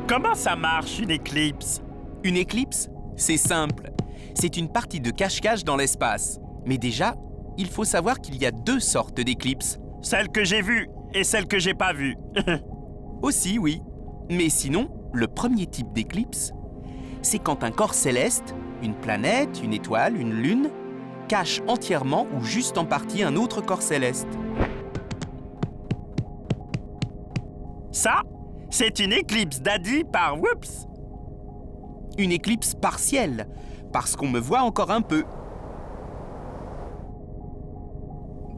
Comment ça marche, une éclipse? Une éclipse, c'est simple. C'est une partie de cache-cache dans l'espace. Mais déjà, il faut savoir qu'il y a deux sortes d'éclipses. Celle que j'ai vue et celle que j'ai pas vue. Aussi, oui. Mais sinon, le premier type d'éclipse, c'est quand un corps céleste, une planète, une étoile, une lune, cache entièrement ou juste en partie un autre corps céleste. Ça, c'est une éclipse daddy par Whoops. Une éclipse partielle, parce qu'on me voit encore un peu.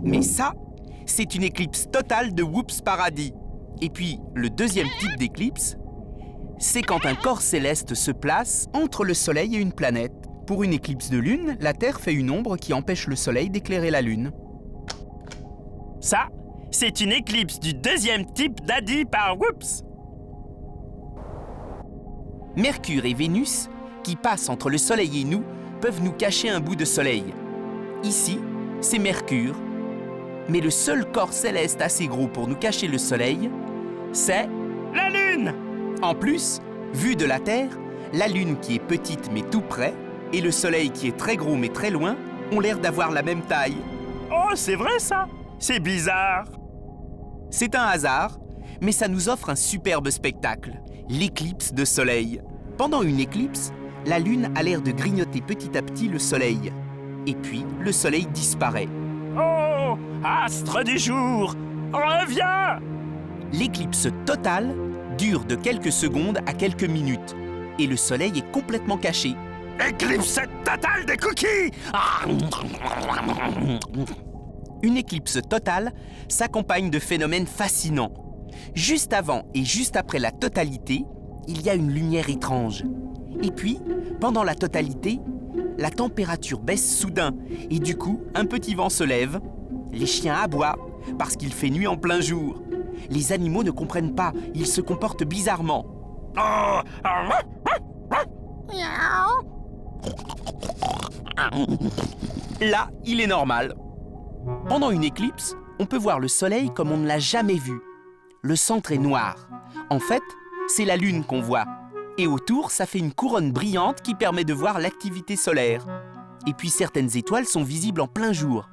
Mais ça, c'est une éclipse totale de Whoops Paradis. Et puis, le deuxième type d'éclipse, c'est quand un corps céleste se place entre le Soleil et une planète. Pour une éclipse de lune, la Terre fait une ombre qui empêche le Soleil d'éclairer la Lune. Ça, c'est une éclipse du deuxième type daddy par Whoops. Mercure et Vénus, qui passent entre le Soleil et nous, peuvent nous cacher un bout de Soleil. Ici, c'est Mercure. Mais le seul corps céleste assez gros pour nous cacher le Soleil, c'est la Lune. En plus, vu de la Terre, la Lune qui est petite mais tout près, et le Soleil qui est très gros mais très loin, ont l'air d'avoir la même taille. Oh, c'est vrai ça? C'est bizarre. C'est un hasard, mais ça nous offre un superbe spectacle, l'éclipse de Soleil. Pendant une éclipse, la Lune a l'air de grignoter petit à petit le Soleil. Et puis, le Soleil disparaît. Oh, astre du jour, reviens! L'éclipse totale dure de quelques secondes à quelques minutes. Et le Soleil est complètement caché. Éclipse totale des cookies! Une éclipse totale s'accompagne de phénomènes fascinants. Juste avant et juste après la totalité, il y a une lumière étrange. Et puis, pendant la totalité, la température baisse soudain et du coup, un petit vent se lève. Les chiens aboient parce qu'il fait nuit en plein jour. Les animaux ne comprennent pas, ils se comportent bizarrement. Là, il est normal. Pendant une éclipse, on peut voir le Soleil comme on ne l'a jamais vu. Le centre est noir. En fait, c'est la Lune qu'on voit. Et autour, ça fait une couronne brillante qui permet de voir l'activité solaire. Et puis certaines étoiles sont visibles en plein jour.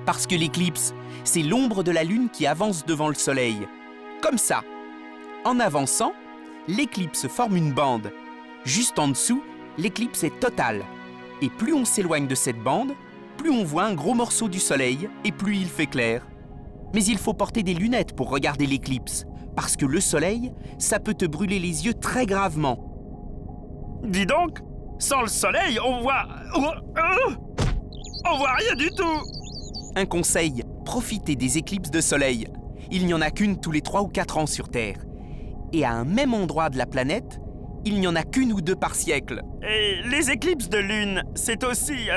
Parce que l'éclipse, c'est l'ombre de la Lune qui avance devant le Soleil. Comme ça. En avançant, l'éclipse forme une bande. Juste en dessous, l'éclipse est totale. Et plus on s'éloigne de cette bande, plus on voit un gros morceau du Soleil et plus il fait clair. Mais il faut porter des lunettes pour regarder l'éclipse, parce que le Soleil, ça peut te brûler les yeux très gravement. Dis donc, sans le Soleil, on voit rien du tout. Un conseil, profitez des éclipses de Soleil. Il n'y en a qu'une tous les 3 ou 4 ans sur Terre. Et à un même endroit de la planète, il n'y en a qu'une ou deux par siècle. Et les éclipses de Lune, c'est aussi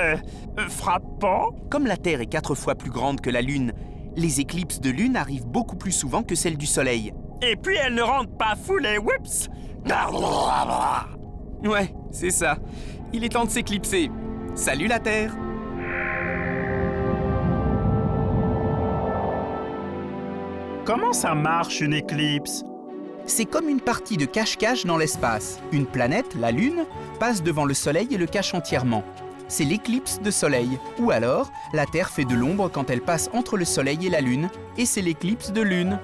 frappant. Comme la Terre est 4 fois plus grande que la Lune, les éclipses de Lune arrivent beaucoup plus souvent que celles du Soleil. Et puis elles ne rendent pas fous les Whoops. Ouais, c'est ça. Il est temps de s'éclipser. Salut la Terre! Comment ça marche une éclipse? C'est comme une partie de cache-cache dans l'espace. Une planète, la Lune, passe devant le Soleil et le cache entièrement. C'est l'éclipse de Soleil. Ou alors, la Terre fait de l'ombre quand elle passe entre le Soleil et la Lune, et c'est l'éclipse de Lune.